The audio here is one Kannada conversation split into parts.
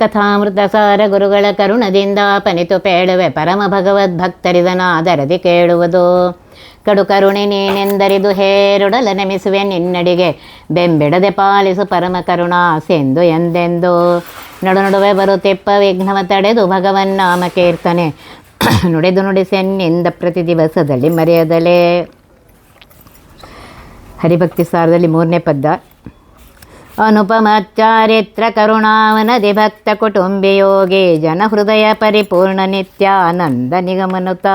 ಹರಿಕಥಾಮೃತ ಸಾರ ಗುರುಗಳ ಕರುಣದಿಂದ ಪನಿತು ಪೇಳುವೆ ಪರಮ ಭಗವದ್ಭಕ್ತರಿದನಾದರದಿ ಕೇಳುವುದು. ಕಡು ಕರುಣೆ ನೀನೆಂದರಿದು ಹೇರುಡಲ ನೆಮಿಸುವೆ ನಿನ್ನಡಿಗೆ ಬೆಂಬಿಡದೆ ಪಾಲಿಸು ಪರಮ ಕರುಣಾಸೆಂದು ಎಂದೆಂದು. ನಡುವೆ ಬರುತ್ತಿಪ್ಪ ವಿಘ್ನವ ತಡೆದು ಭಗವನ್ನಾಮ ಕೀರ್ತನೆ ನುಡಿದು ನುಡಿಸೆನ್ನಿಂದ ಪ್ರತಿ ದಿವಸದಲ್ಲಿ ಮರೆಯದಲೇ. ಹರಿಭಕ್ತಿ ಸಾರದಲ್ಲಿ 3ನೇ ಪದ್ಯ. ಅನುಪಮ ಚಾರಿತ್ರ ಕರುಣಾವನದಿ ಭಕ್ತ ಕುಟುಂಬಿ ಯೋಗಿ ಜನ ಹೃದಯ ಪರಿಪೂರ್ಣ ನಿತ್ಯಾನಂದ ನಿಗಮನುತ.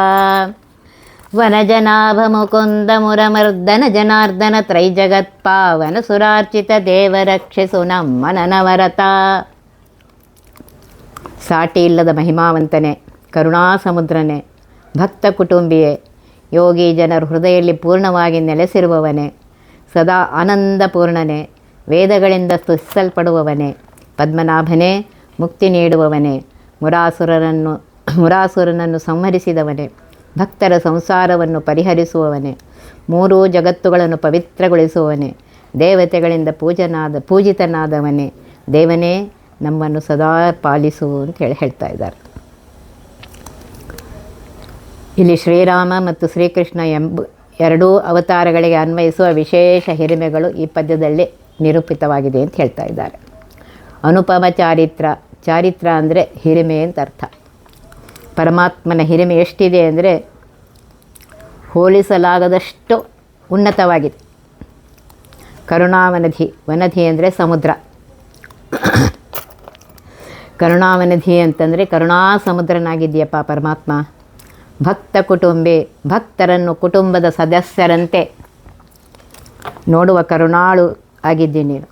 ವನಜನಾಭ ಮುಕುಂದ ಮುರಮರ್ದನ ಜನಾರ್ದನ ತ್ರೈಜಗತ್ಪಾವನ ಸುರಾರ್ಚಿತ ದೇವ ರಕ್ಷಿಸು ನಮ್ಮ ನನವರತ. ಸಾಟಿ ಇಲ್ಲದ ಮಹಿಮಾವಂತನೇ, ಕರುಣಾ ಸಮುದ್ರನೇ, ಭಕ್ತ ಕುಟುಂಬಿಯೇ, ಯೋಗಿ ಜನರ ಹೃದಯದಲ್ಲಿ ಪೂರ್ಣವಾಗಿ ನೆಲೆಸಿರುವವನೇ, ಸದಾ ಆನಂದಪೂರ್ಣನೇ, ವೇದಗಳಿಂದ ಸ್ತುತಿಸಲ್ಪಡುವವನೇ, ಪದ್ಮನಾಭನೇ, ಮುಕ್ತಿ ನೀಡುವವನೇ, ಮುರಾಸುರನನ್ನು ಸಂಹರಿಸಿದವನೇ, ಭಕ್ತರ ಸಂಸಾರವನ್ನು ಪರಿಹರಿಸುವವನೇ, 3 ಜಗತ್ತುಗಳನ್ನು ಪವಿತ್ರಗೊಳಿಸುವವನೇ, ದೇವತೆಗಳಿಂದ ಪೂಜಿತನಾದವನೇ, ದೇವನೇ ನಮ್ಮನ್ನು ಸದಾ ಪಾಲಿಸು ಅಂತ ಹೇಳ್ತಾ ಇದ್ದಾರೆ. ಇಲ್ಲಿ ಶ್ರೀರಾಮ ಮತ್ತು ಶ್ರೀಕೃಷ್ಣ ಎಂಬ 2 ಅವತಾರಗಳಿಗೆ ಅನ್ವಯಿಸುವ ವಿಶೇಷ ಹಿರಿಮೆಗಳು ಈ ಪದ್ಯದಲ್ಲಿ ನಿರೂಪಿತವಾಗಿದೆ ಅಂತ ಹೇಳ್ತಾ ಇದ್ದಾರೆ. ಅನುಪಮ ಚಾರಿತ್ರ ಅಂದರೆ ಹಿರಿಮೆ ಅಂತ ಅರ್ಥ. ಪರಮಾತ್ಮನ ಹಿರಿಮೆ ಎಷ್ಟಿದೆ ಅಂದರೆ ಹೋಲಿಸಲಾಗದಷ್ಟು ಉನ್ನತವಾಗಿದೆ. ಕರುಣಾವನಧಿ, ವನಧಿ ಅಂದರೆ ಸಮುದ್ರ. ಕರುಣಾವನಧಿ ಅಂತಂದರೆ ಕರುಣಾ ಸಮುದ್ರನಾಗಿದೆಯಪ್ಪ ಪರಮಾತ್ಮ. ಭಕ್ತ ಕುಟುಂಬಿ, ಭಕ್ತರನ್ನು ಕುಟುಂಬದ ಸದಸ್ಯರಂತೆ ನೋಡುವ ಕರುಣಾಳು ಆಗಿದ್ದೀನಿ ನೀನು.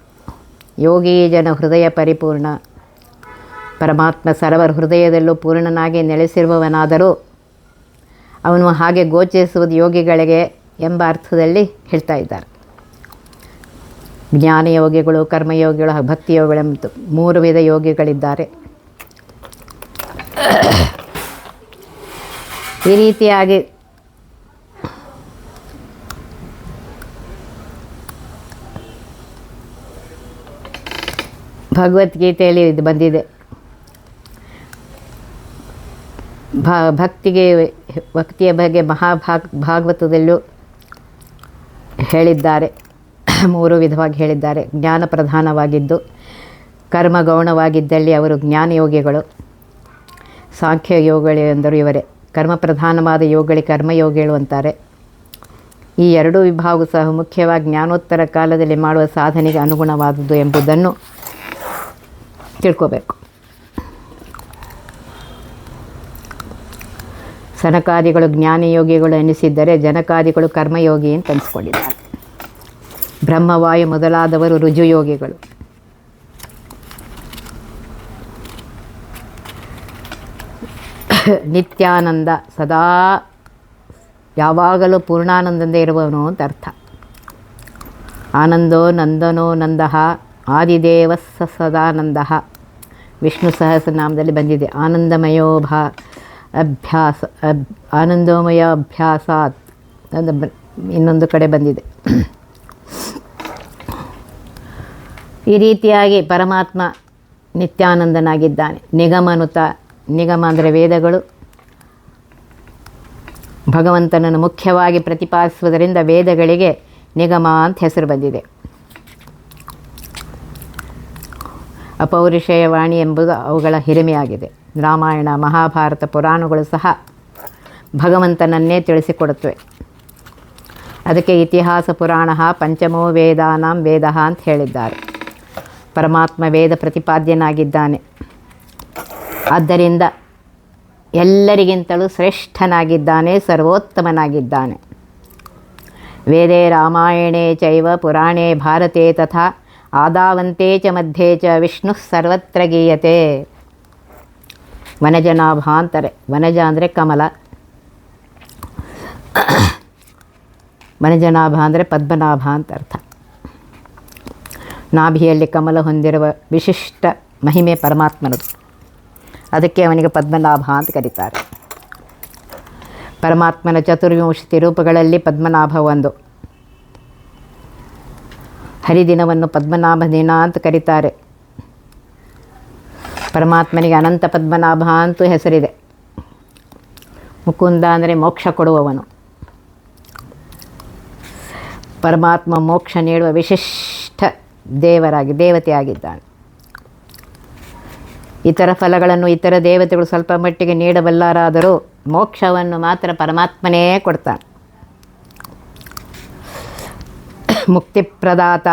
ಯೋಗಿ ಜನ ಹೃದಯ ಪರಿಪೂರ್ಣ, ಪರಮಾತ್ಮ ಸರ್ವರ ಹೃದಯದಲ್ಲೂ ಪೂರ್ಣನಾಗಿ ನೆಲೆಸಿರುವವನಾದರೂ ಅವನು ಹಾಗೆ ಗೋಚರಿಸುವುದು ಯೋಗಿಗಳಿಗೆ ಎಂಬ ಅರ್ಥದಲ್ಲಿ ಹೇಳ್ತಾ ಇದ್ದಾರೆ. ಜ್ಞಾನಯೋಗಿಗಳು, ಕರ್ಮಯೋಗಿಗಳು, ಭಕ್ತಿಯೋಗಿಗಳು ಮತ್ತು 3 ವಿಧ ಯೋಗಿಗಳಿದ್ದಾರೆ. ಈ ರೀತಿಯಾಗಿ ಭಗವದ್ಗೀತೆಯಲ್ಲಿ ಇದು ಬಂದಿದೆ. ಭಕ್ತಿಯ ಬಗ್ಗೆ ಭಾಗವತದಲ್ಲೂ ಹೇಳಿದ್ದಾರೆ. 3 ವಿಧವಾಗಿ ಹೇಳಿದ್ದಾರೆ. ಜ್ಞಾನ ಪ್ರಧಾನವಾಗಿದ್ದು, ಕರ್ಮ ಗೌಣವಾಗಿದ್ದಲ್ಲಿ ಅವರು ಜ್ಞಾನಯೋಗಿಗಳು. ಸಾಂಖ್ಯ ಯೋಗಿಗಳು ಎಂದರು ಇವರೇ. ಕರ್ಮ ಪ್ರಧಾನವಾದ ಯೋಗಿಗಳಿಗೆ ಕರ್ಮಯೋಗಿಗಳು ಅಂತಾರೆ. ಈ 2 ವಿಭಾಗವು ಸಹ ಮುಖ್ಯವಾಗಿ ಜ್ಞಾನೋತ್ತರ ಕಾಲದಲ್ಲಿ ಮಾಡುವ ಸಾಧನೆಗೆ ಅನುಗುಣವಾದದ್ದು ಎಂಬುದನ್ನು ತಿಳ್ಕೋಬೇಕು. ಸನಕಾದಿಗಳು ಜ್ಞಾನಯೋಗಿಗಳು ಎನಿಸಿದ್ದರೆ ಜನಕಾದಿಗಳು ಕರ್ಮಯೋಗಿ ಅಂತ ಅನಿಸ್ಕೊಂಡಿದ್ದಾರೆ. ಬ್ರಹ್ಮವಾಯು ಮೊದಲಾದವರು ರುಜುಯೋಗಿಗಳು. ನಿತ್ಯಾನಂದ, ಸದಾ ಯಾವಾಗಲೂ ಪೂರ್ಣಾನಂದದಿಂದ ಇರುವವನು ಅಂತ ಅರ್ಥ. ಆನಂದೋ ನಂದನೋ ನಂದಃ ಆದಿದೇವ ಸದಾನಂದ. ವಿಷ್ಣು ಸಹಸ್ರನಾಮದಲ್ಲಿ ಬಂದಿದೆ. ಆನಂದೋಮಯ ಅಭ್ಯಾಸಾತ್ ಇನ್ನೊಂದು ಕಡೆ ಬಂದಿದೆ. ಈ ರೀತಿಯಾಗಿ ಪರಮಾತ್ಮ ನಿತ್ಯಾನಂದನಾಗಿದ್ದಾನೆ. ನಿಗಮನುತ, ನಿಗಮ ಅಂದರೆ ವೇದಗಳು. ಭಗವಂತನನ್ನು ಮುಖ್ಯವಾಗಿ ಪ್ರತಿಪಾದಿಸುವುದರಿಂದ ವೇದಗಳಿಗೆ ನಿಗಮ ಅಂತ ಹೆಸರು ಬಂದಿದೆ. ಅಪೌರುಷೇಯ ವಾಣಿ ಎಂಬುದು ಅವುಗಳ ಹಿರಿಮೆಯಾಗಿದೆ. ರಾಮಾಯಣ, ಮಹಾಭಾರತ, ಪುರಾಣಗಳು ಸಹ ಭಗವಂತನನ್ನೇ ತಿಳಿಸಿಕೊಡುತ್ತವೆ. ಅದಕ್ಕೆ ಇತಿಹಾಸ ಪುರಾಣ ಪಂಚಮೋ ವೇದಾನಾಂ ವೇದ ಅಂತ ಹೇಳಿದ್ದಾರೆ. ಪರಮಾತ್ಮ ವೇದ ಪ್ರತಿಪಾದ್ಯನಾಗಿದ್ದಾನೆ. ಆದ್ದರಿಂದ ಎಲ್ಲರಿಗಿಂತಲೂ ಶ್ರೇಷ್ಠನಾಗಿದ್ದಾನೆ, ಸರ್ವೋತ್ತಮನಾಗಿದ್ದಾನೆ. ವೇದೇ ರಾಮಾಯಣೇ ಚೈವ ಪುರಾಣೇ ಭಾರತೆ ತಥಾ ಆದಾವಂತೆ ಚ ಮಧ್ಯೆ ಚ ವಿಷ್ಣು ಸರ್ವತ್ರ ಗೀಯತೆ. ವನಜನಾಭ ಅಂತಾರೆ. ವನಜ ಅಂದರೆ ಕಮಲ, ವನಜನಾಭ ಅಂದರೆ ಪದ್ಮನಾಭ ಅಂತ ಅರ್ಥ. ನಾಭಿಯಲ್ಲಿ ಕಮಲ ಹೊಂದಿರುವ ವಿಶಿಷ್ಟ ಮಹಿಮೆ ಪರಮಾತ್ಮನದು. ಅದಕ್ಕೆ ಅವನಿಗೆ ಪದ್ಮನಾಭ ಅಂತ ಕರೀತಾರೆ. ಪರಮಾತ್ಮನ ಚತುರ್ವಿಂಶತಿ ರೂಪಗಳಲ್ಲಿ ಪದ್ಮನಾಭ ಒಂದು. ಹರಿದಿನವನ್ನು ಪದ್ಮನಾಭ ದಿನ ಅಂತ ಕರೀತಾರೆ. ಪರಮಾತ್ಮನಿಗೆ ಅನಂತ ಪದ್ಮನಾಭ ಅಂತೂ ಹೆಸರಿದೆ. ಮುಕುಂದ ಅಂದರೆ ಮೋಕ್ಷ ಕೊಡುವವನು. ಪರಮಾತ್ಮ ಮೋಕ್ಷ ನೀಡುವ ವಿಶಿಷ್ಟ ದೇವತೆಯಾಗಿದ್ದಾನೆ. ಇತರ ಫಲಗಳನ್ನು ಇತರ ದೇವತೆಗಳು ಸ್ವಲ್ಪ ಮಟ್ಟಿಗೆ ನೀಡಬಲ್ಲಾರಾದರೂ ಮೋಕ್ಷವನ್ನು ಮಾತ್ರ ಪರಮಾತ್ಮನೇ ಕೊಡ್ತಾನೆ. ಮುಕ್ತಿಪ್ರದಾತ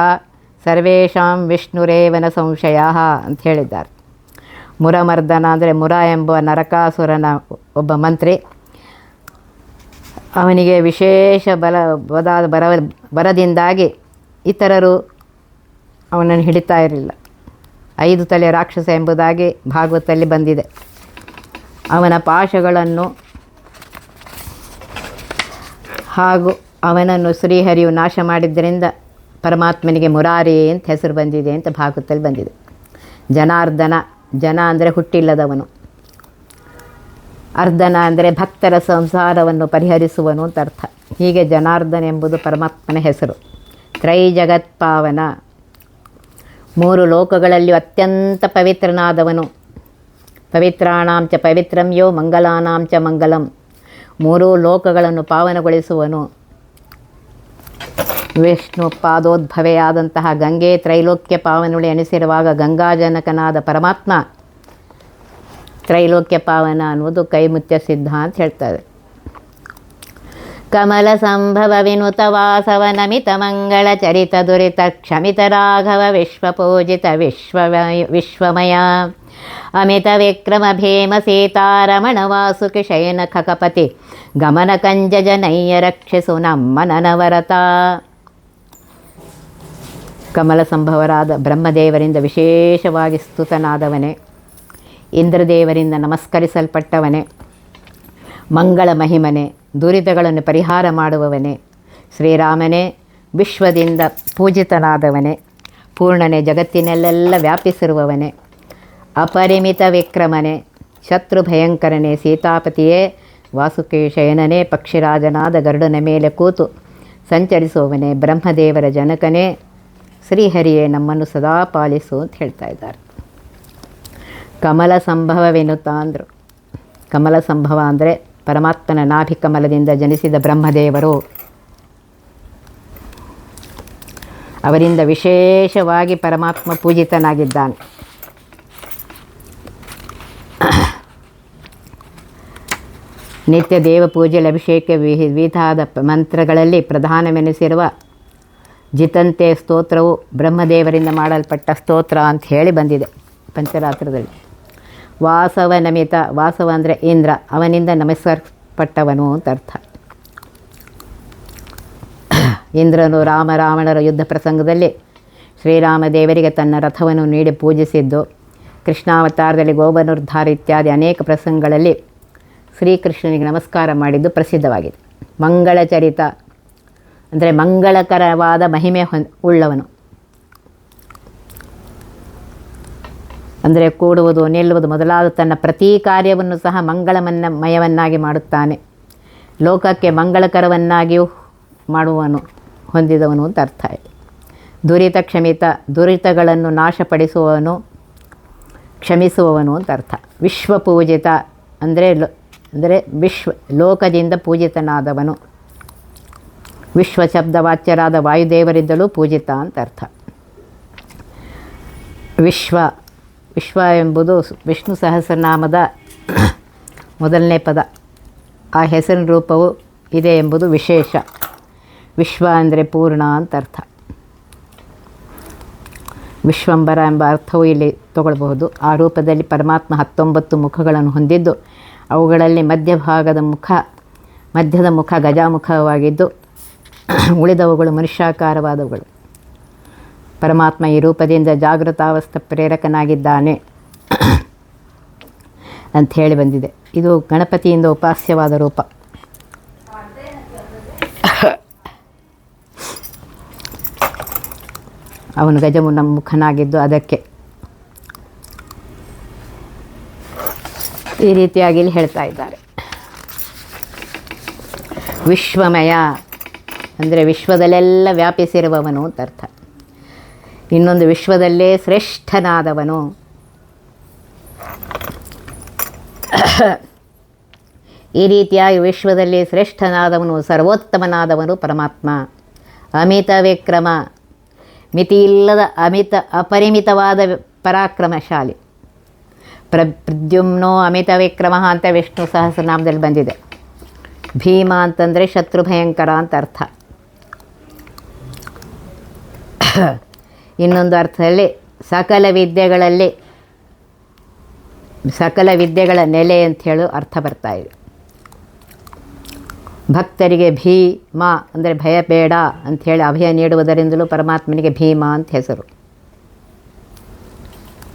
ಸರ್ವೇಷಾಂ ವಿಷ್ಣುರೇವನ ಸಂಶಯ ಅಂತ ಹೇಳಿದ್ದಾರೆ. ಮುರಮರ್ದನ ಅಂದರೆ ಮುರ ಎಂಬ ನರಕಾಸುರನ ಒಬ್ಬ ಮಂತ್ರಿ. ಅವನಿಗೆ ವಿಶೇಷ ಬರದಿಂದಾಗಿ ಇತರರು ಅವನನ್ನು ಹಿಡಿತಾ ಇರಲಿಲ್ಲ. 5 ತಲೆ ರಾಕ್ಷಸ ಎಂಬುದಾಗಿ ಭಾಗವತದಲ್ಲಿ ಬಂದಿದೆ. ಅವನ ಪಾಶಗಳನ್ನು ಹಾಗೂ ಅವನನ್ನು ಶ್ರೀಹರಿಯು ನಾಶ ಮಾಡಿದ್ದರಿಂದ ಪರಮಾತ್ಮನಿಗೆ ಮುರಾರಿ ಅಂತ ಹೆಸರು ಬಂದಿದೆ ಅಂತ ಭಾಗವತದಲ್ಲಿ ಬಂದಿದೆ. ಜನಾರ್ದನ, ಜನ ಅಂದರೆ ಹುಟ್ಟಿಲ್ಲದವನು, ಅರ್ಧನ ಅಂದರೆ ಭಕ್ತರ ಸಂಸಾರವನ್ನು ಪರಿಹರಿಸುವನು ಅಂತ ಅರ್ಥ. ಹೀಗೆ ಜನಾರ್ದನ ಎಂಬುದು ಪರಮಾತ್ಮನ ಹೆಸರು. ತ್ರೈಜಗತ್ಪಾವನ, 3 ಲೋಕಗಳಲ್ಲಿ ಅತ್ಯಂತ ಪವಿತ್ರನಾದವನು. ಪವಿತ್ರಾಣಾಂ ಚ ಪವಿತ್ರಂ ಯೋ ಮಂಗಲಾನಾಂ ಚ ಮಂಗಲಂ, 3 ಲೋಕಗಳನ್ನು ಪಾವನಗೊಳಿಸುವನು. ವಿಷ್ಣು ಪಾದೋದ್ಭವೆಯಾದಂತಹ ಗಂಗೆ ತ್ರೈಲೋಕ್ಯ ಪಾವನುಳಿ ಎನಿಸಿರುವಾಗ ಗಂಗಾಜನಕನಾದ ಪರಮಾತ್ಮ ತ್ರೈಲೋಕ್ಯ ಪಾವನ ಅನ್ನುವುದು ಕೈಮುತ್ಯ ಸಿದ್ಧ ಅಂತ ಹೇಳ್ತಾರೆ. ಕಮಲ ಸಂಭವ ವಿನುತ ವಾಸವ ನಮಿತ ಮಂಗಳ ಚರಿತ ದುರಿತ ಕ್ಷಮಿತ ರಾಘವ ವಿಶ್ವಪೂಜಿತ ವಿಶ್ವಮಯ ಅಮಿತ ವಿಕ್ರಮ ಭೀಮ ಸೀತಾರಮಣ ವಾಸುಕಿ ಶಯನ ಖಕಪತಿ ಗಮನ ಕಂಜ ಜನಯ್ಯ ರಕ್ಷಿಸು ನಮ್ಮ ನನವರತ. ಕಮಲ ಸಂಭವರಾದ ಬ್ರಹ್ಮದೇವರಿಂದ ವಿಶೇಷವಾಗಿ ಸ್ತುತನಾದವನೇ, ಇಂದ್ರದೇವರಿಂದ ನಮಸ್ಕರಿಸಲ್ಪಟ್ಟವನೇ, ಮಂಗಳ ಮಹಿಮನೆ, ದುರಿತಗಳನ್ನು ಪರಿಹಾರ ಮಾಡುವವನೇ, ಶ್ರೀರಾಮನೇ, ವಿಶ್ವದಿಂದ ಪೂಜಿತನಾದವನೇ, ಪೂರ್ಣನೇ, ಜಗತ್ತಿನಲ್ಲೆಲ್ಲ ವ್ಯಾಪಿಸಿರುವವನೇ, ಅಪರಿಮಿತ ವಿಕ್ರಮನೇ, ಶತ್ರು ಭಯಂಕರನೇ, ಸೀತಾಪತಿಯೇ, ವಾಸುಕಿ ಶಯನನೇ, ಪಕ್ಷಿರಾಜನಾದ ಗರುಡನ ಮೇಲೆ ಕೂತು ಸಂಚರಿಸುವವನೇ, ಬ್ರಹ್ಮದೇವರ ಜನಕನೇ, ಶ್ರೀಹರಿಯೇ ನಮ್ಮನ್ನು ಸದಾ ಪಾಲಿಸು ಅಂತ ಹೇಳ್ತಾ ಇದ್ದಾರೆ. ಕಮಲ ಸಂಭವವೆನುತ ಅಂದರು. ಕಮಲ ಸಂಭವ ಅಂದರೆ ಪರಮಾತ್ಮನ ನಾಭಿಕಮಲದಿಂದ ಜನಿಸಿದ ಬ್ರಹ್ಮದೇವರು. ಅವರಿಂದ ವಿಶೇಷವಾಗಿ ಪರಮಾತ್ಮ ಪೂಜಿತನಾಗಿದ್ದಾನೆ. ನಿತ್ಯ ದೇವ ಪೂಜೆಯಲ್ಲಿ ಅಭಿಷೇಕ ವಿಧಾದ ಮಂತ್ರಗಳಲ್ಲಿ ಪ್ರಧಾನವೆನಿಸಿರುವ ಜಿತಂತೆ ಸ್ತೋತ್ರವು ಬ್ರಹ್ಮದೇವರಿಂದ ಮಾಡಲ್ಪಟ್ಟ ಸ್ತೋತ್ರ ಅಂತ ಹೇಳಿ ಬಂದಿದೆ ಪಂಚರಾತ್ರದಲ್ಲಿ. ವಾಸವ ನಮಿತ, ವಾಸವ ಅಂದರೆ ಇಂದ್ರ, ಅವನಿಂದ ನಮಸ್ಕರಿಸಲ್ಪಟ್ಟವನು ಅಂತ ಅರ್ಥ. ಇಂದ್ರನು ರಾವಣರ ಯುದ್ಧ ಪ್ರಸಂಗದಲ್ಲಿ ಶ್ರೀರಾಮದೇವರಿಗೆ ತನ್ನ ರಥವನ್ನು ನೀಡಿ ಪೂಜಿಸಿದ್ದು, ಕೃಷ್ಣಾವತಾರದಲ್ಲಿ ಗೋವರ್ಧನ ಇತ್ಯಾದಿ ಅನೇಕ ಪ್ರಸಂಗಗಳಲ್ಲಿ ಶ್ರೀಕೃಷ್ಣನಿಗೆ ನಮಸ್ಕಾರ ಮಾಡಿದ್ದು ಪ್ರಸಿದ್ಧವಾಗಿದೆ. ಮಂಗಳಚರಿತ ಅಂದರೆ ಮಂಗಳಕರವಾದ ಮಹಿಮೆ ಉಳ್ಳವನು. ಅಂದರೆ ಕೂಡುವುದು, ನಿಲ್ಲುವುದು ಮೊದಲಾದ ತನ್ನ ಪ್ರತಿ ಕಾರ್ಯವನ್ನು ಸಹ ಮಂಗಳಮಯವನ್ನಾಗಿ ಮಾಡುತ್ತಾನೆ. ಲೋಕಕ್ಕೆ ಮಂಗಳಕರವನ್ನಾಗಿಯೂ ಮಾಡುವನು, ಹೊಂದಿದವನು ಅಂತ ಅರ್ಥ ಇದೆ. ದುರಿತ ಕ್ಷಮಿತ, ದುರಿತಗಳನ್ನು ನಾಶಪಡಿಸುವವನು, ಕ್ಷಮಿಸುವವನು ಅಂತ ಅರ್ಥ. ವಿಶ್ವಪೂಜಿತ ಅಂದರೆ ಲೋಕದಿಂದ ಪೂಜಿತನಾದವನು. ವಿಶ್ವ ಶಬ್ದವಾಚ್ಯರಾದ ವಾಯುದೇವರಿದ್ದಲೂ ಪೂಜಿತ ಅಂತ ಅರ್ಥ. ವಿಶ್ವ ಎಂಬುದು ವಿಷ್ಣು ಸಹಸ್ರನಾಮದ ಮೊದಲನೇ ಪದ. ಆ ಹೆಸರಿನ ರೂಪವು ಇದೆ ಎಂಬುದು ವಿಶೇಷ. ವಿಶ್ವ ಅಂದರೆ ಪೂರ್ಣ ಅಂತ ಅರ್ಥ. ವಿಶ್ವಂಬರ ಎಂಬ ಅರ್ಥವೂ ಇಲ್ಲಿ ತಗೊಳ್ಬಹುದು. ಆ ರೂಪದಲ್ಲಿ ಪರಮಾತ್ಮ 19 ಮುಖಗಳನ್ನು ಹೊಂದಿದ್ದು, ಅವುಗಳಲ್ಲಿ ಮಧ್ಯದ ಮುಖ ಗಜಾಮುಖವಾಗಿದ್ದು, ಉಳಿದವುಗಳು ಮನುಷ್ಯಾಕಾರವಾದವುಗಳು. ಪರಮಾತ್ಮ ಈ ರೂಪದಿಂದ ಜಾಗೃತಾವಸ್ಥೆ ಪ್ರೇರಕನಾಗಿದ್ದಾನೆ ಅಂತ ಹೇಳಿ ಬಂದಿದೆ. ಇದು ಗಣಪತಿಯಿಂದ ಉಪಾಸ್ಯವಾದ ರೂಪ. ಅವನು ಗಜಮುಖನಾಗಿದ್ದು ಅದಕ್ಕೆ ಈ ರೀತಿಯಾಗಿ ಇಲ್ಲಿ ಹೇಳ್ತಾ ಇದ್ದಾರೆ. ವಿಶ್ವಮಯ ಅಂದರೆ ವಿಶ್ವದಲ್ಲೆಲ್ಲ ವ್ಯಾಪಿಸಿರುವವನು ಅಂತ ಅರ್ಥ. ಇನ್ನೊಂದು ವಿಶ್ವದಲ್ಲೇ ಶ್ರೇಷ್ಠನಾದವನು. ಈ ರೀತಿಯಾಗಿ ವಿಶ್ವದಲ್ಲಿ ಶ್ರೇಷ್ಠನಾದವನು, ಸರ್ವೋತ್ತಮನಾದವನು ಪರಮಾತ್ಮ. ಅಮಿತ ವಿಕ್ರಮ, ಮಿತಿಯಿಲ್ಲದ ಅಪರಿಮಿತವಾದ ಪರಾಕ್ರಮಶಾಲಿ. ಪ್ರದ್ಯುಮ್ನೋ ಅಮಿತ ವಿಕ್ರಮ ಅಂತ ವಿಷ್ಣು ಸಹಸ್ರನಾಮದಲ್ಲಿ ಬಂದಿದೆ. ಭೀಮ ಅಂತಂದರೆ ಶತ್ರು ಭಯಂಕರ ಅಂತ ಅರ್ಥ. ಇನ್ನೊಂದು ಅರ್ಥದಲ್ಲಿ ಸಕಲ ವಿದ್ಯೆಗಳ ನೆಲೆ ಅಂತ ಹೇಳಿ ಅರ್ಥ ಬರ್ತಾ ಇದೆ. ಭಕ್ತರಿಗೆ ಭೀಮ ಅಂದರೆ ಭಯ ಬೇಡ ಅಂಥೇಳಿ ಅಭಯ ನೀಡುವುದರಿಂದಲೂ ಪರಮಾತ್ಮನಿಗೆ ಭೀಮ ಅಂತ ಹೆಸರು.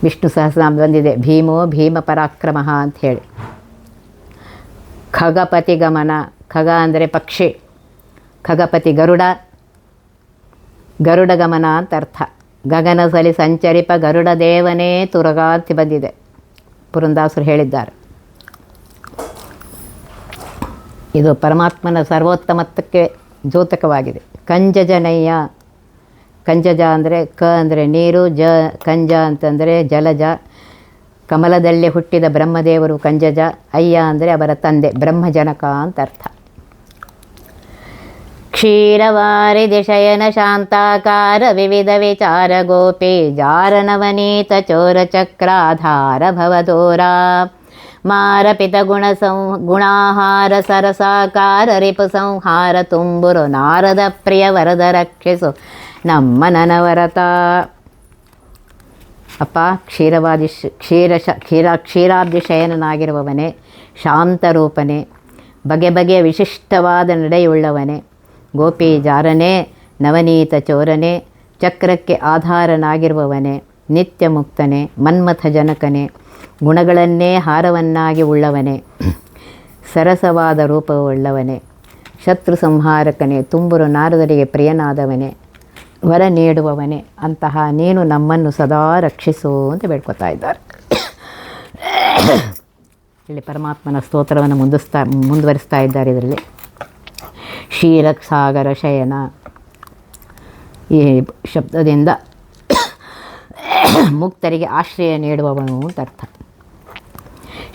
ವಿಷ್ಣು ಸಹಸ್ರನಾಮ ಬಂದಿದೆ, ಭೀಮೋ ಭೀಮ ಪರಾಕ್ರಮ ಅಂಥೇಳಿ. ಖಗಪತಿ ಗಮನ, ಖಗ ಅಂದರೆ ಪಕ್ಷಿ, ಖಗಪತಿ ಗರುಡ ಗಮನ ಅಂತ ಅರ್ಥ. ಗಗನದಲ್ಲಿ ಸಂಚರಿಪ ಗರುಡ ದೇವನೇ ತುರಗ ಅಂತ ಬಂದಿದೆ, ಪುರಂದಾಸರು ಹೇಳಿದ್ದಾರೆ. ಇದು ಪರಮಾತ್ಮನ ಸರ್ವೋತ್ತಮತ್ವಕ್ಕೆ ದ್ಯೋತಕವಾಗಿದೆ. ಕಂಜಜನಯ್ಯ, ಕಂಜಜ ಅಂದರೆ ಅಂದರೆ ನೀರು, ಕಂಜ ಅಂತಂದರೆ ಜಲಜ. ಕಮಲದಲ್ಲಿ ಹುಟ್ಟಿದ ಬ್ರಹ್ಮದೇವರು ಕಂಜಜ. ಅಯ್ಯ ಅಂದರೆ ಅವರ ತಂದೆ ಬ್ರಹ್ಮಜನಕ ಅಂತ ಅರ್ಥ. ಕ್ಷೀರವಾರಿಧಿ ಶಯನ ಶಾಂತಾಕಾರ ವಿವಿಧ ವಿಚಾರ ಗೋಪಿ ಜಾರನವನೀತ ಚೋರ ಚಕ್ರಾಧಾರ ಭವದೋರ ಮಾರಪಿತ ಗುಣಾಹಾರ ಸರಸಾಕಾರ ರಿಪು ಸಂಹಾರ ತುಂಬುರು ನಾರದ ಪ್ರಿಯ ವರದ ರಕ್ಷಿಸು ನಮ್ಮ ನನವರತ. ಅಪ್ಪ ಕ್ಷೀರಾಬ್ಧಿ ಶಯನನಾಗಿರುವವನೇ, ಶಾಂತರೂಪನೇ, ಬಗೆ ಬಗೆಯ ವಿಶಿಷ್ಟವಾದ ನಡೆಯುಳ್ಳವನೇ, ಗೋಪಿ ಜಾರನೇ, ನವನೀತ ಚೋರನೇ, ಚಕ್ರಕ್ಕೆ ಆಧಾರನಾಗಿರುವವನೇ, ನಿತ್ಯ ಮುಕ್ತನೇ, ಮನ್ಮಥ ಜನಕನೇ, ಗುಣಗಳನ್ನೇ ಹಾರವನ್ನಾಗಿ ಉಳ್ಳವನೇ, ಸರಸವಾದ ರೂಪವುಳ್ಳವನೇ, ಶತ್ರು ಸಂಹಾರಕನೇ, ತುಂಬುರು ನಾರದರಿಗೆ ಪ್ರಿಯನಾದವನೇ, ವರ ನೀಡುವವನೇ, ಅಂತಹ ನೀನು ನಮ್ಮನ್ನು ಸದಾ ರಕ್ಷಿಸು ಅಂತ ಬೇಡ್ಕೊತಾ ಇದ್ದಾರೆ. ಇಲ್ಲಿ ಪರಮಾತ್ಮನ ಸ್ತೋತ್ರವನ್ನು ಮುಂದುವರಿಸ್ತಾ ಇದ್ದಾರೆ. ಇದರಲ್ಲಿ ಕ್ಷೀರಸಾಗರ ಶಯನ ಈ ಶಬ್ದದಿಂದ ಮುಕ್ತರಿಗೆ ಆಶ್ರಯ ನೀಡುವವನು ಅಂತ ಅರ್ಥ.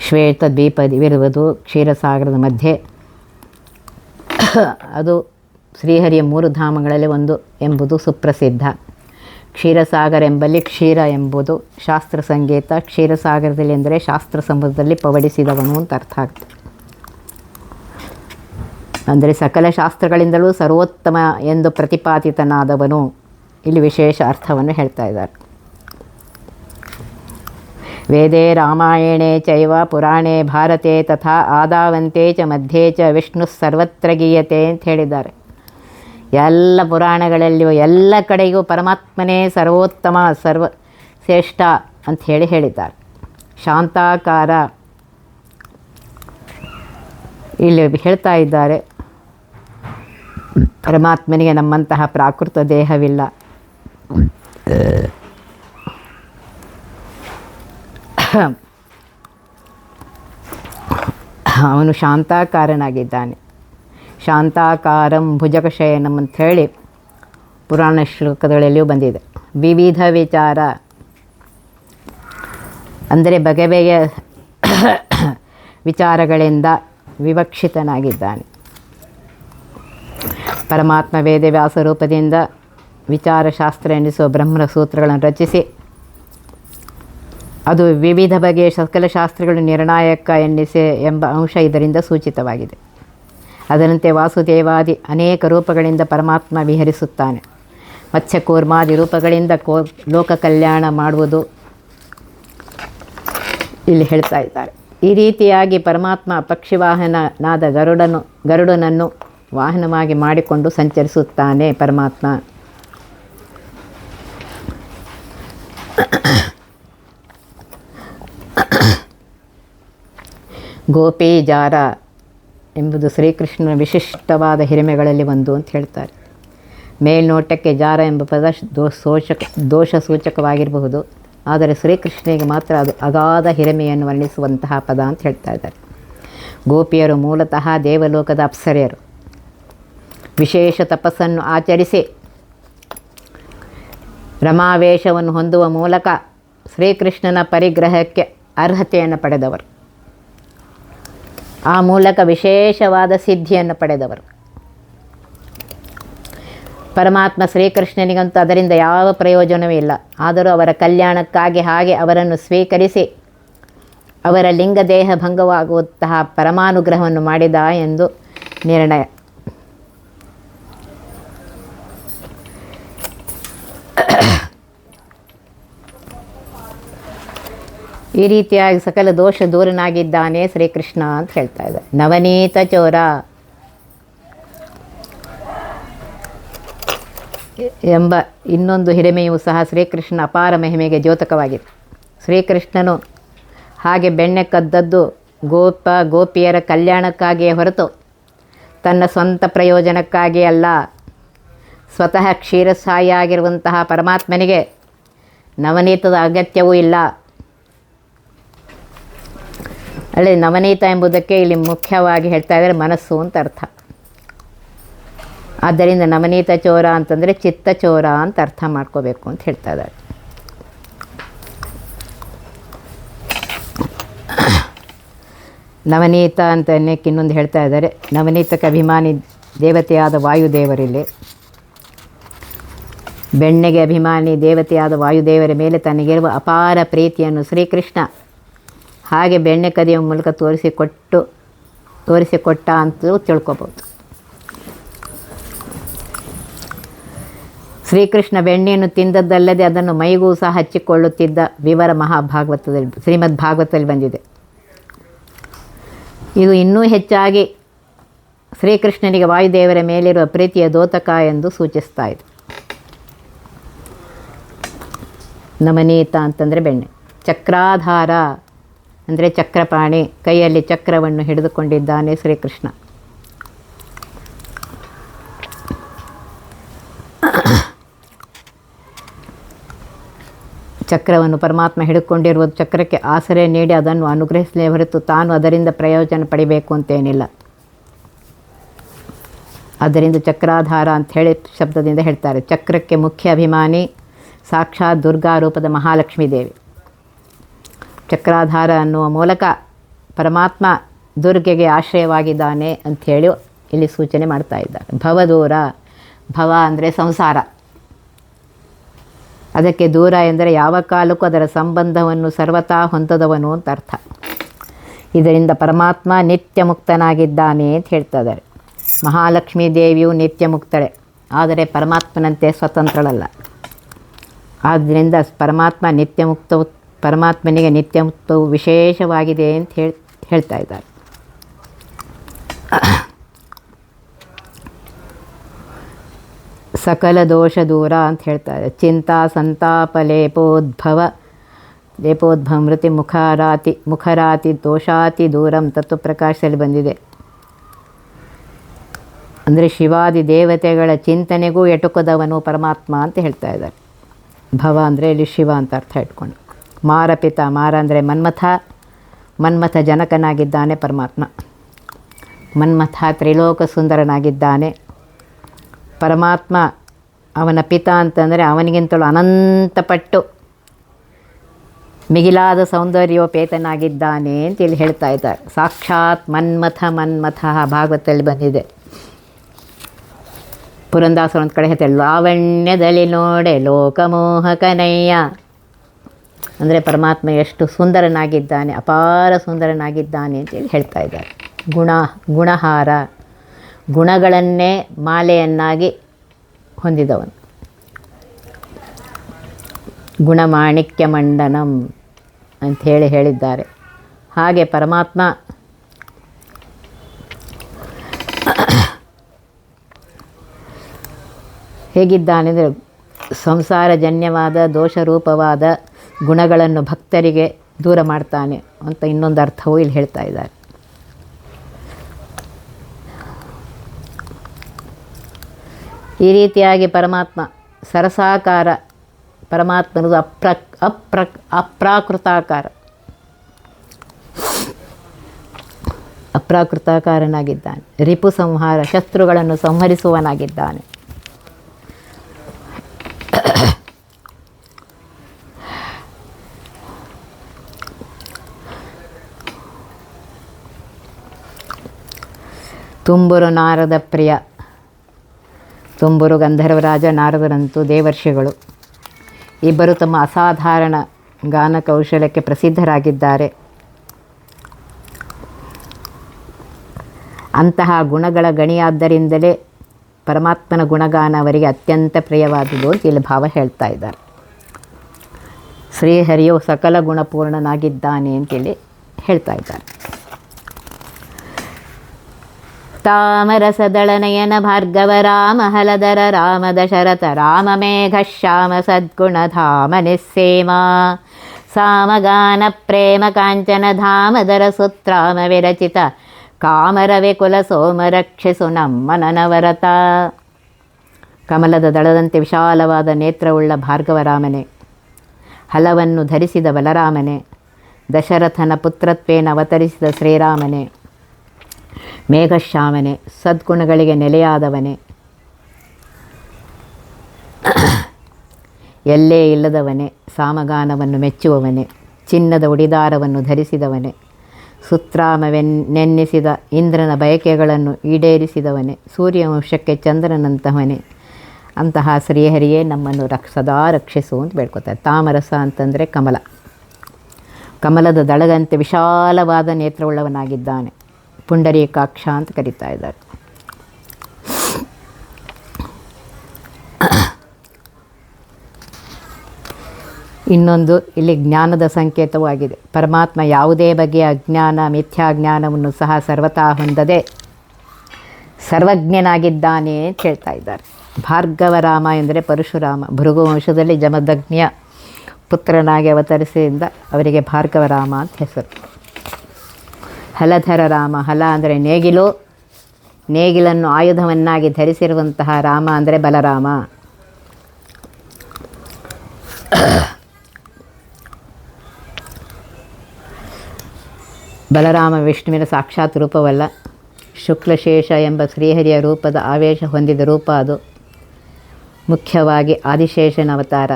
ಶ್ವೇತ ದ್ವೀಪವಿರುವುದು ಕ್ಷೀರಸಾಗರದ ಮಧ್ಯೆ. ಅದು ಶ್ರೀಹರಿಯ 3 ಧಾಮಗಳಲ್ಲಿ ಒಂದು ಎಂಬುದು ಸುಪ್ರಸಿದ್ಧ. ಕ್ಷೀರಸಾಗರ ಎಂಬಲ್ಲಿ ಕ್ಷೀರ ಎಂಬುದು ಶಾಸ್ತ್ರ ಸಂಗೀತ, ಕ್ಷೀರಸಾಗರದಲ್ಲಿ ಎಂದರೆ ಶಾಸ್ತ್ರ ಸಮುದ್ರದಲ್ಲಿ ಪವಡಿಸಿದವನು ಅಂತ ಅರ್ಥ ಆಗ್ತದೆ. ಅಂದರೆ ಸಕಲ ಶಾಸ್ತ್ರಗಳಿಂದಲೂ ಸರ್ವೋತ್ತಮ ಎಂದು ಪ್ರತಿಪಾದಿತನಾದವನು. ಇಲ್ಲಿ ವಿಶೇಷ ಅರ್ಥವನ್ನು ಹೇಳ್ತಾ ಇದ್ದಾರೆ. ವೇದೇ ರಾಮಾಯಣೇ ಚೈವ ಪುರಾಣೇ ಭಾರತೆ ತಥಾ ಆದಾವಂತೆ ಚ ಮಧ್ಯೆ ಚ ವಿಷ್ಣು ಸರ್ವತ್ರ ಗೀಯತೆ ಅಂತ ಹೇಳಿದ್ದಾರೆ. ಎಲ್ಲ ಪುರಾಣಗಳಲ್ಲಿಯೂ ಎಲ್ಲ ಕಡೆಗೂ ಪರಮಾತ್ಮನೇ ಸರ್ವೋತ್ತಮ, ಸರ್ವಶ್ರೇಷ್ಠ ಅಂಥೇಳಿ ಹೇಳಿದ್ದಾರೆ. ಶಾಂತಾಕಾರ ಇಲ್ಲಿ ಹೇಳ್ತಾ ಇದ್ದಾರೆ. ಪರಮಾತ್ಮನಿಗೆ ನಮ್ಮಂತಹ ಪ್ರಾಕೃತ ದೇಹವಿಲ್ಲ. ಅವನು ಶಾಂತಾಕಾರನಾಗಿದ್ದಾನೆ. ಶಾಂತಾಕಾರಂ ಭುಜಗಶಯನಂ ಅಂಥೇಳಿ ಪುರಾಣ ಶ್ಲೋಕಗಳಲ್ಲಿಯೂ ಬಂದಿದೆ. ವಿವಿಧ ವಿಚಾರ ಅಂದರೆ ಬಗೆ ಬಗೆಯ ವಿಚಾರಗಳಿಂದ ವಿವಕ್ಷಿತನಾಗಿದ್ದಾನೆ. ಪರಮಾತ್ಮ ವೇದವ್ಯಾಸ ರೂಪದಿಂದ ವಿಚಾರಶಾಸ್ತ್ರ ಎನ್ನಿಸುವ ಬ್ರಹ್ಮಸೂತ್ರಗಳನ್ನು ರಚಿಸಿ ಅದು ವಿವಿಧ ಬಗೆಯ ಸಕಲ ಶಾಸ್ತ್ರಗಳು ನಿರ್ಣಾಯಕ ಎನ್ನಿಸಿ ಎಂಬ ಅಂಶ ಇದರಿಂದ ಸೂಚಿತವಾಗಿದೆ. ಅದರಂತೆ ವಾಸುದೇವಾದಿ ಅನೇಕ ರೂಪಗಳಿಂದ ಪರಮಾತ್ಮ ವಿಹರಿಸುತ್ತಾನೆ. ಮತ್ಸ್ಯಕೂರ್ಮಾದಿ ರೂಪಗಳಿಂದ ಲೋಕ ಕಲ್ಯಾಣ ಮಾಡುವುದು ಇಲ್ಲಿ ಹೇಳ್ತಾ ಇದ್ದಾರೆ. ಈ ರೀತಿಯಾಗಿ ಪರಮಾತ್ಮ ಪಕ್ಷಿವಾಹನನಾದ ಗರುಡನನ್ನು ವಾಹನವಾಗಿ ಮಾಡಿಕೊಂಡು ಸಂಚರಿಸುತ್ತಾನೆ. ಪರಮಾತ್ಮ ಗೋಪಿ ಜಾರ ಎಂಬುದು ಶ್ರೀಕೃಷ್ಣನ ವಿಶಿಷ್ಟವಾದ ಹಿರಿಮೆಗಳಲ್ಲಿ ಒಂದು ಅಂತ ಹೇಳ್ತಾರೆ. ಮೇಲ್ನೋಟಕ್ಕೆ ಜಾರ ಎಂಬ ಪದ ದೋಷ ಸೂಚಕವಾಗಿರಬಹುದು, ಆದರೆ ಶ್ರೀಕೃಷ್ಣನಿಗೆ ಮಾತ್ರ ಅದು ಅಗಾಧ ಹಿರಿಮೆಯನ್ನು ವರ್ಣಿಸುವಂತಹ ಪದ ಅಂತ ಹೇಳ್ತಾ ಇದ್ದಾರೆ. ಗೋಪಿಯರು ಮೂಲತಃ ದೇವಲೋಕದ ಅಪ್ಸರೆಯರು. ವಿಶೇಷ ತಪಸ್ಸನ್ನು ಆಚರಿಸಿ ರಮಾವೇಶವನ್ನು ಹೊಂದುವ ಮೂಲಕ ಶ್ರೀಕೃಷ್ಣನ ಪರಿಗ್ರಹಕ್ಕೆ ಅರ್ಹತೆಯನ್ನು ಪಡೆದವರು, ಆ ಮೂಲಕ ವಿಶೇಷವಾದ ಸಿದ್ಧಿಯನ್ನು ಪಡೆದವರು. ಪರಮಾತ್ಮ ಶ್ರೀಕೃಷ್ಣನಿಗಂತೂ ಅದರಿಂದ ಯಾವ ಪ್ರಯೋಜನವೂ ಇಲ್ಲ. ಆದರೂ ಅವರ ಕಲ್ಯಾಣಕ್ಕಾಗಿ ಹಾಗೆ ಅವರನ್ನು ಸ್ವೀಕರಿಸಿ ಅವರ ಲಿಂಗದೇಹ ಭಂಗವಾಗುವಂತಹ ಪರಮಾನುಗ್ರಹವನ್ನು ಮಾಡಿದ ಎಂದು ನಿರ್ಣಯ. ಈ ರೀತಿಯಾಗಿ ಸಕಲ ದೋಷ ದೂರನಾಗಿದ್ದಾನೆ ಶ್ರೀಕೃಷ್ಣ ಅಂತ ಹೇಳ್ತಾ ಇದ್ದಾರೆ. ನವನೀತ ಚೋರ ಎಂಬ ಇನ್ನೊಂದು ಹಿರಿಮೆಯೂ ಸಹ ಶ್ರೀಕೃಷ್ಣನ ಅಪಾರ ಮಹಿಮೆಗೆ ದ್ಯೋತಕವಾಗಿದೆ. ಶ್ರೀಕೃಷ್ಣನು ಹಾಗೆ ಬೆಣ್ಣೆ ಕದ್ದದ್ದು ಗೋಪಿಯರ ಕಲ್ಯಾಣಕ್ಕಾಗಿಯೇ ಹೊರತು ತನ್ನ ಸ್ವಂತ ಪ್ರಯೋಜನಕ್ಕಾಗಿ ಅಲ್ಲ. ಸ್ವತಃ ಕ್ಷೀರಸಾಯಿ ಆಗಿರುವಂತಹ ಪರಮಾತ್ಮನಿಗೆ ನವನೀತದ ಅಗತ್ಯವೂ ಇಲ್ಲ. ಅಲ್ಲಿ ನವನೀತ ಎಂಬುದಕ್ಕೆ ಇಲ್ಲಿ ಮುಖ್ಯವಾಗಿ ಹೇಳ್ತಾ ಇದ್ದಾರೆ ಮನಸ್ಸು ಅಂತ ಅರ್ಥ. ಆದ್ದರಿಂದ ನವನೀತ ಚೋರ ಅಂತಂದರೆ ಚಿತ್ತ ಚೋರ ಅಂತ ಅರ್ಥ ಮಾಡ್ಕೋಬೇಕು ಅಂತ ಹೇಳ್ತಾ ಇದ್ದಾರೆ. ನವನೀತ ಅಂತ ಅನ್ನಕ್ಕೆ ಇನ್ನೊಂದು ಹೇಳ್ತಾ ಇದ್ದಾರೆ. ನವನೀತಕ್ಕೆ ಅಭಿಮಾನಿ ದೇವತೆಯಾದ ವಾಯುದೇವರಿಲ್ಲಿ, ಬೆಣ್ಣೆಗೆ ಅಭಿಮಾನಿ ದೇವತೆಯಾದ ವಾಯುದೇವರ ಮೇಲೆ ತನಗಿರುವ ಅಪಾರ ಪ್ರೀತಿಯನ್ನು ಶ್ರೀಕೃಷ್ಣ ಹಾಗೆ ಬೆಣ್ಣೆ ಕದಿಯುವ ಮೂಲಕ ತೋರಿಸಿಕೊಟ್ಟ ಅಂತಲೂ ತಿಳ್ಕೊಬೋದು. ಶ್ರೀಕೃಷ್ಣ ಬೆಣ್ಣೆಯನ್ನು ತಿಂದದ್ದಲ್ಲದೆ ಅದನ್ನು ಮೈಗೂ ಸಹ ಹಚ್ಚಿಕೊಳ್ಳುತ್ತಿದ್ದ ವಿವರ ಶ್ರೀಮದ್ ಭಾಗವತದಲ್ಲಿ ಬಂದಿದೆ. ಇದು ಇನ್ನೂ ಹೆಚ್ಚಾಗಿ ಶ್ರೀಕೃಷ್ಣನಿಗೆ ವಾಯುದೇವರ ಮೇಲಿರುವ ಪ್ರೀತಿಯ ದ್ಯೋತಕ ಎಂದು ಸೂಚಿಸ್ತಾ ಇದೆ. ನವನೀತ ಅಂತಂದರೆ ಬೆಣ್ಣೆ. ಚಕ್ರಾಧಾರ ಅಂದರೆ ಚಕ್ರಪಾಣಿ, ಕೈಯಲ್ಲಿ ಚಕ್ರವನ್ನು ಹಿಡಿದುಕೊಂಡಿದ್ದಾನೆ ಶ್ರೀಕೃಷ್ಣ. ಚಕ್ರವನ್ನು ಪರಮಾತ್ಮ ಹಿಡಿದುಕೊಂಡಿರುವುದು ಚಕ್ರಕ್ಕೆ ಆಸರೆ ನೀಡಿ ಅದನ್ನು ಅನುಗ್ರಹಿಸಲೇ ಹೊರತು ತಾನು ಅದರಿಂದ ಪ್ರಯೋಜನ ಪಡಿಬೇಕು ಅಂತೇನಿಲ್ಲ. ಆದ್ದರಿಂದ ಚಕ್ರಾಧಾರ ಅಂತ ಹೇಳಿ ಶಬ್ದದಿಂದ ಹೇಳ್ತಾರೆ. ಚಕ್ರಕ್ಕೆ ಮುಖ್ಯ ಅಭಿಮಾನಿ ಸಾಕ್ಷಾತ್ ದುರ್ಗಾ ರೂಪದ ಮಹಾಲಕ್ಷ್ಮೀ ದೇವಿ. ಚಕ್ರಾಧಾರ ಅನ್ನುವ ಮೂಲಕ ಪರಮಾತ್ಮ ದುರ್ಗೆಗೆ ಆಶ್ರಯವಾಗಿದ್ದಾನೆ ಅಂಥೇಳಿ ಇಲ್ಲಿ ಸೂಚನೆ ಮಾಡ್ತಾ ಇದ್ದಾರೆ. ಭವದೂರ, ಭವ ಅಂದರೆ ಸಂಸಾರ, ಅದಕ್ಕೆ ದೂರ ಎಂದರೆ ಯಾವ ಕಾಲಕ್ಕೂ ಅದರ ಸಂಬಂಧವನ್ನು ಸರ್ವತಾ ಹೊಂದದವನು ಅಂತ ಅರ್ಥ. ಇದರಿಂದ ಪರಮಾತ್ಮ ನಿತ್ಯ ಮುಕ್ತನಾಗಿದ್ದಾನೆ ಅಂತ ಹೇಳ್ತಾ ಇದ್ದಾರೆ. ಮಹಾಲಕ್ಷ್ಮೀ ದೇವಿಯು ನಿತ್ಯ ಮುಕ್ತಳೆ, ಆದರೆ ಪರಮಾತ್ಮನಂತೆ ಸ್ವತಂತ್ರಳಲ್ಲ. ಆದ್ದರಿಂದ ಪರಮಾತ್ಮನಿಗೆ ನಿತ್ಯ ಮುಕ್ತವು ವಿಶೇಷವಾಗಿದೆ ಅಂತ ಹೇಳ್ತಾ ಇದ್ದಾರೆ. ಸಕಲ ದೋಷ ದೂರ ಅಂತ ಹೇಳ್ತಾರೆ. ಚಿಂತಾ ಸಂತಾಪ ಲೇಪೋದ್ಭವ ಮೃತಿ ಮುಖರಾತಿ ದೋಷಾತಿ ದೂರಂ ತತ್ವಪ್ರಕಾಶದಲ್ಲಿ ಬಂದಿದೆ. ಅಂದರೆ ಶಿವಾದಿ ದೇವತೆಗಳ ಚಿಂತನೆಗೂ ಎಟುಕದವನು ಪರಮಾತ್ಮ ಅಂತ ಹೇಳ್ತಾ ಇದ್ದಾರೆ. ಭವ ಅಂದರೆ ಇಲ್ಲಿ ಶಿವ ಅಂತ ಅರ್ಥ ಇಟ್ಕೊಂಡು. ಮಾರಪಿತ, ಮಾರ ಅಂದರೆ ಮನ್ಮಥ ಜನಕನಾಗಿದ್ದಾನೆ ಪರಮಾತ್ಮ. ಮನ್ಮಥ ತ್ರಿಲೋಕ ಸುಂದರನಾಗಿದ್ದಾನೆ. ಪರಮಾತ್ಮ ಅವನ ಪಿತ ಅಂತಂದರೆ ಅವನಿಗಿಂತಲೂ ಅನಂತಪಟ್ಟು ಮಿಗಿಲಾದ ಸೌಂದರ್ಯೋಪೇತನಾಗಿದ್ದಾನೆ ಅಂತ ಇಲ್ಲಿ ಹೇಳ್ತಾ ಇದ್ದಾರೆ. ಸಾಕ್ಷಾತ್ ಮನ್ಮಥ ಭಾಗವತದಲ್ಲಿ ಬಂದಿದೆ. ಪುರಂದಾಸರು ಒಂದು ಕಡೆ ಹೇಳ್ತಾರೆ, ಲಾವಣ್ಯದಲ್ಲಿ ನೋಡೆ ಲೋಕಮೋಹಕನಯ್ಯ. ಅಂದರೆ ಪರಮಾತ್ಮ ಎಷ್ಟು ಸುಂದರನಾಗಿದ್ದಾನೆ, ಅಪಾರ ಸುಂದರನಾಗಿದ್ದಾನೆ ಅಂತೇಳಿ ಹೇಳ್ತಾ ಇದ್ದಾರೆ. ಗುಣಹಾರ, ಗುಣಗಳನ್ನೇ ಮಾಲೆಯನ್ನಾಗಿ ಹೊಂದಿದವನು. ಗುಣಮಾಣಿಕ್ಯ ಮಂಡನಂ ಅಂಥೇಳಿ ಹೇಳಿದ್ದಾರೆ. ಹಾಗೆ ಪರಮಾತ್ಮ ಹೇಗಿದ್ದಾನೆಂದರೆ ಸಂಸಾರಜನ್ಯವಾದ ದೋಷರೂಪವಾದ ಗುಣಗಳನ್ನು ಭಕ್ತರಿಗೆ ದೂರ ಮಾಡ್ತಾನೆ ಅಂತ ಇನ್ನೊಂದು ಅರ್ಥವೂ ಇಲ್ಲಿ ಹೇಳ್ತಾ ಇದ್ದಾರೆ. ಈ ರೀತಿಯಾಗಿ ಪರಮಾತ್ಮ ಸರಸಾಕಾರ, ಪರಮಾತ್ಮನದು ಅಪ್ರಾಕೃತಾಕಾರನಾಗಿದ್ದಾನೆ. ರಿಪು ಸಂಹಾರ, ಶತ್ರುಗಳನ್ನು ಸಂಹರಿಸುವನಾಗಿದ್ದಾನೆ. ತುಂಬುರು ನಾರದ ಪ್ರಿಯ. ತುಂಬುರು ಗಂಧರ್ವರಾಜ, ನಾರದರಂತೂ ದೇವರ್ಷಿಗಳು. ಇಬ್ಬರು ತಮ್ಮ ಅಸಾಧಾರಣ ಗಾನ ಕೌಶಲ್ಯಕ್ಕೆ ಪ್ರಸಿದ್ಧರಾಗಿದ್ದಾರೆ. ಅಂತಹ ಗುಣಗಳ ಗಣಿಯಾದ್ದರಿಂದಲೇ ಪರಮಾತ್ಮನ ಗುಣಗಾನ ಅವರಿಗೆ ಅತ್ಯಂತ ಪ್ರಿಯವಾದುದು ಅಂತ ಇಲ್ಲಿ ಭಾವ ಹೇಳ್ತಾ ಇದ್ದಾರೆ. ಶ್ರೀಹರಿಯು ಸಕಲ ಗುಣಪೂರ್ಣನಾಗಿದ್ದಾನೆ ಅಂತೇಳಿ ಹೇಳ್ತಾ ಇದ್ದಾರೆ. ತಾಮರಸದಳನಯನ ಭಾರ್ಗವ ರಾಮ ಹಲಧರ ರಾಮ ದಶರಥ ರಾಮ ಮೇಘ ಶ್ಯಾಮ ಸದ್ಗುಣಧಾಮ ನಿಸ್ಸೇಮ ಸಾಮಗಾನ ಪ್ರೇಮ ಕಾಂಚನ ಧಾಮದರ ಸುತ್ರಾಮ ವಿರಚಿತ ಕಾಮರವೆ ಕುಲ ಸೋಮ ರಕ್ಷಿಸು ನಮ್ಮ ನನವರತ. ಕಮಲದ ದಳದಂತೆ ವಿಶಾಲವಾದ ನೇತ್ರವುಳ್ಳ ಭಾರ್ಗವರಾಮನೇ, ಹಲವನ್ನು ಧರಿಸಿದ ಬಲರಾಮನೇ, ದಶರಥನ ಪುತ್ರತ್ವೇನ ಅವತರಿಸಿದ ಶ್ರೀರಾಮನೇ, ಮೇಘಶ್ಯಾಮನೇ, ಸದ್ಗುಣಗಳಿಗೆ ನೆಲೆಯಾದವನೇ, ಎಲ್ಲೇ ಇಲ್ಲದವನೇ, ಸಾಮಗಾನವನ್ನು ಮೆಚ್ಚುವವನೇ, ಚಿನ್ನದ ಉಡಿದಾರವನ್ನು ಧರಿಸಿದವನೇ, ಸುತ್ರಾಮವೆನ್ನೆನ್ನಿಸಿದ ಇಂದ್ರನ ಬಯಕೆಗಳನ್ನು ಈಡೇರಿಸಿದವನೇ, ಸೂರ್ಯವಂಶಕ್ಕೆ ಚಂದ್ರನಂತಹವನೇ, ಅಂತಹ ಶ್ರೀಹರಿಯೇ ನಮ್ಮನ್ನು ಸದಾ ರಕ್ಷಿಸು ಅಂತ ಬೇಡ್ಕೊತಾರೆ. ತಾಮರಸ ಅಂತಂದರೆ ಕಮಲ. ಕಮಲದ ದಳಗಂತೆ ವಿಶಾಲವಾದ ನೇತ್ರವುಳ್ಳವನಾಗಿದ್ದಾನೆ. ಪುಂಡರೀಕಾಕ್ಷ ಅಂತ ಕರೀತಾ ಇದ್ದಾರೆ. ಇನ್ನೊಂದು ಇಲ್ಲಿ ಜ್ಞಾನದ ಸಂಕೇತವಾಗಿದೆ. ಪರಮಾತ್ಮ ಯಾವುದೇ ಬಗೆಯ ಅಜ್ಞಾನ ಮಿಥ್ಯಾಜ್ಞಾನವನ್ನು ಸಹ ಸರ್ವತಾ ಹೊಂದದೆ ಸರ್ವಜ್ಞನಾಗಿದ್ದಾನೆ ಅಂತ ಹೇಳ್ತಾ ಇದ್ದಾರೆ. ಭಾರ್ಗವರಾಮ ಎಂದರೆ ಪರಶುರಾಮ. ಭೃಗುವಂಶದಲ್ಲಿ ಜಮದಗ್ನಿಯ ಪುತ್ರನಾಗಿ ಅವತರಿಸಿದಿಂದ ಅವರಿಗೆ ಭಾರ್ಗವರಾಮ ಅಂತ ಹೆಸರು. ಹಲಧರ ರಾಮ, ಹಲ ಅಂದರೆ ನೇಗಿಲು, ನೇಗಿಲನ್ನು ಆಯುಧವನ್ನಾಗಿ ಧರಿಸಿರುವಂತಹ ರಾಮ ಅಂದರೆ ಬಲರಾಮ. ಬಲರಾಮ ವಿಷ್ಣುವಿನ ಸಾಕ್ಷಾತ್ ರೂಪವಲ್ಲ, ಶುಕ್ಲಶೇಷ ಎಂಬ ಶ್ರೀಹರಿಯ ರೂಪದ ಆವೇಶ ಹೊಂದಿದ ರೂಪ ಅದು. ಮುಖ್ಯವಾಗಿ ಆದಿಶೇಷನ ಅವತಾರ.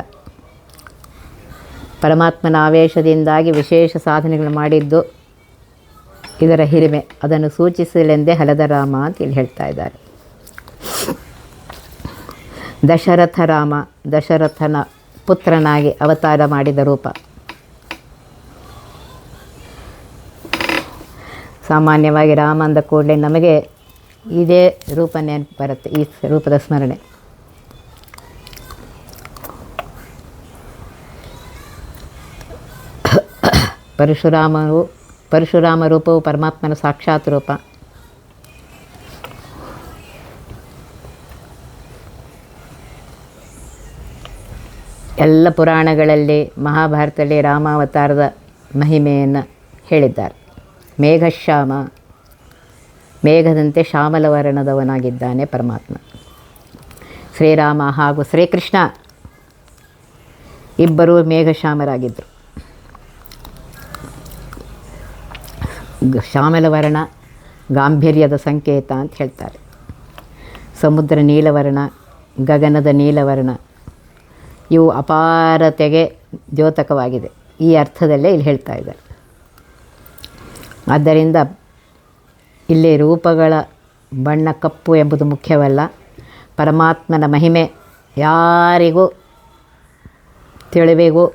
ಪರಮಾತ್ಮನ ಆವೇಶದಿಂದಾಗಿ ವಿಶೇಷ ಸಾಧನೆಗಳು ಮಾಡಿದ್ದು ಇದರ ಹಿರಿಮೆ. ಅದನ್ನು ಸೂಚಿಸಲೆಂದೇ ಹಲಧರಾಮ ಅಂತ ಇಲ್ಲಿ ಹೇಳ್ತಾ ಇದ್ದಾರೆ. ದಶರಥ ರಾಮ, ದಶರಥನ ಪುತ್ರನಾಗಿ ಅವತಾರ ಮಾಡಿದ ರೂಪ. ಸಾಮಾನ್ಯವಾಗಿ ರಾಮ ಅಂದ ಕೂಡಲೇ ನಮಗೆ ಇದೇ ರೂಪ ನೆನಪು ಬರುತ್ತೆ, ಈ ರೂಪದ ಸ್ಮರಣೆ. ಪರಶುರಾಮ ರೂಪವು ಪರಮಾತ್ಮನ ಸಾಕ್ಷಾತ್ ರೂಪ. ಎಲ್ಲ ಪುರಾಣಗಳಲ್ಲಿ ಮಹಾಭಾರತದಲ್ಲಿ ರಾಮಾವತಾರದ ಮಹಿಮೆಯನ್ನು ಹೇಳಿದ್ದಾರೆ. ಮೇಘಶ್ಯಾಮ, ಮೇಘದಂತೆ ಶ್ಯಾಮಲ ವರ್ಣದವನಾಗಿದ್ದಾನೆ ಪರಮಾತ್ಮ. ಶ್ರೀರಾಮ ಹಾಗೂ ಶ್ರೀಕೃಷ್ಣ ಇಬ್ಬರೂ ಮೇಘಶ್ಯಾಮರಾಗಿದ್ದರು. ಶ್ಯಾಮಲ ವರ್ಣ ಗಾಂಭೀರ್ಯದ ಸಂಕೇತ ಅಂತ ಹೇಳ್ತಾರೆ. ಸಮುದ್ರ ನೀಲವರ್ಣ, ಗಗನದ ನೀಲವರ್ಣ ಇವು ಅಪಾರತೆಗೆ ದ್ಯೋತಕವಾಗಿದೆ. ಈ ಅರ್ಥದಲ್ಲೇ ಇಲ್ಲಿ ಹೇಳ್ತಾ ಇದ್ದಾರೆ. ಆದ್ದರಿಂದ ಇಲ್ಲಿ ರೂಪಗಳ ಬಣ್ಣ ಕಪ್ಪು ಎಂಬುದು ಮುಖ್ಯವಲ್ಲ, ಪರಮಾತ್ಮನ ಮಹಿಮೆ ಯಾರಿಗೂ ತಿಳಿವಿಗೂ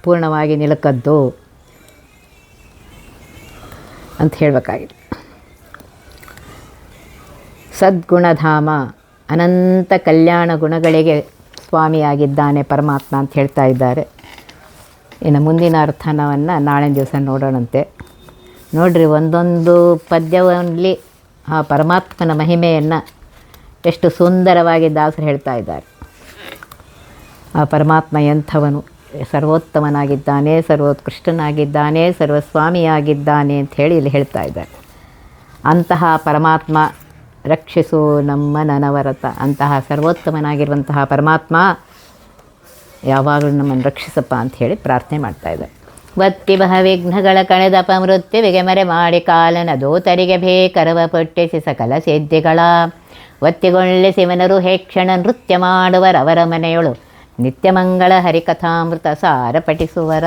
ಪೂರ್ಣವಾಗಿ ನಿಲುಕದ್ದು ಅಂತ ಹೇಳಬೇಕಾಗಿದೆ. ಸದ್ಗುಣಧಾಮ, ಅನಂತ ಕಲ್ಯಾಣ ಗುಣಗಳಿಗೆ ಸ್ವಾಮಿಯಾಗಿದ್ದಾನೆ ಪರಮಾತ್ಮ ಅಂತ ಹೇಳ್ತಾ ಇದ್ದಾರೆ. ಇನ್ನು ಮುಂದಿನ ಅರ್ಥನವನ್ನು ನಾಳಿನ ದಿವಸ ನೋಡೋಣಂತೆ. ನೋಡ್ರಿ, ಒಂದೊಂದು ಪದ್ಯದಲ್ಲಿ ಆ ಪರಮಾತ್ಮನ ಮಹಿಮೆಯನ್ನು ಎಷ್ಟು ಸುಂದರವಾಗಿ ದಾಸರು ಹೇಳ್ತಾ ಇದ್ದಾರೆ. ಆ ಪರಮಾತ್ಮ ಎಂಥವನು, ಸರ್ವೋತ್ತಮನಾಗಿದ್ದಾನೆ, ಸರ್ವೋತ್ಕೃಷ್ಟನಾಗಿದ್ದಾನೆ, ಸರ್ವಸ್ವಾಮಿಯಾಗಿದ್ದಾನೆ ಅಂತ ಹೇಳಿ ಇಲ್ಲಿ ಹೇಳ್ತಾ ಇದ್ದಾರೆ. ಅಂತಹ ಪರಮಾತ್ಮ ರಕ್ಷಿಸು ನಮ್ಮ ನನವರತ. ಅಂತಹ ಸರ್ವೋತ್ತಮನಾಗಿರುವಂತಹ ಪರಮಾತ್ಮ ಯಾವಾಗಲೂ ನಮ್ಮನ್ನು ರಕ್ಷಿಸಪ್ಪ ಅಂಥೇಳಿ ಪ್ರಾರ್ಥನೆ ಮಾಡ್ತಾ ಇದ್ದಾರೆ. ವತ್ತಿ ಬಹ ವಿಘ್ನಗಳ ಕಳೆದಪ ಮೃತ್ಯುವಿಗೆ ಮರೆ ಮಾಡಿ ಕಾಲನ ದೂತರಿಗೆ ಬೇಕರವ ಪೊಟ್ಟಿಸಿ ಸಕಲ ಸಿದ್ಧಿಗಳ ಒತ್ತಿಗೊಳ್ಳಿಸಿವನರು ಹೇಕ್ಷಣ ನೃತ್ಯ ಮಾಡುವರವರ ಮನೆಯೊಳು ನಿತ್ಯಮಂಗಳ ಹರಿಕಥಾಮೃತ ಸಾರ ಪಠಿಸುವರ.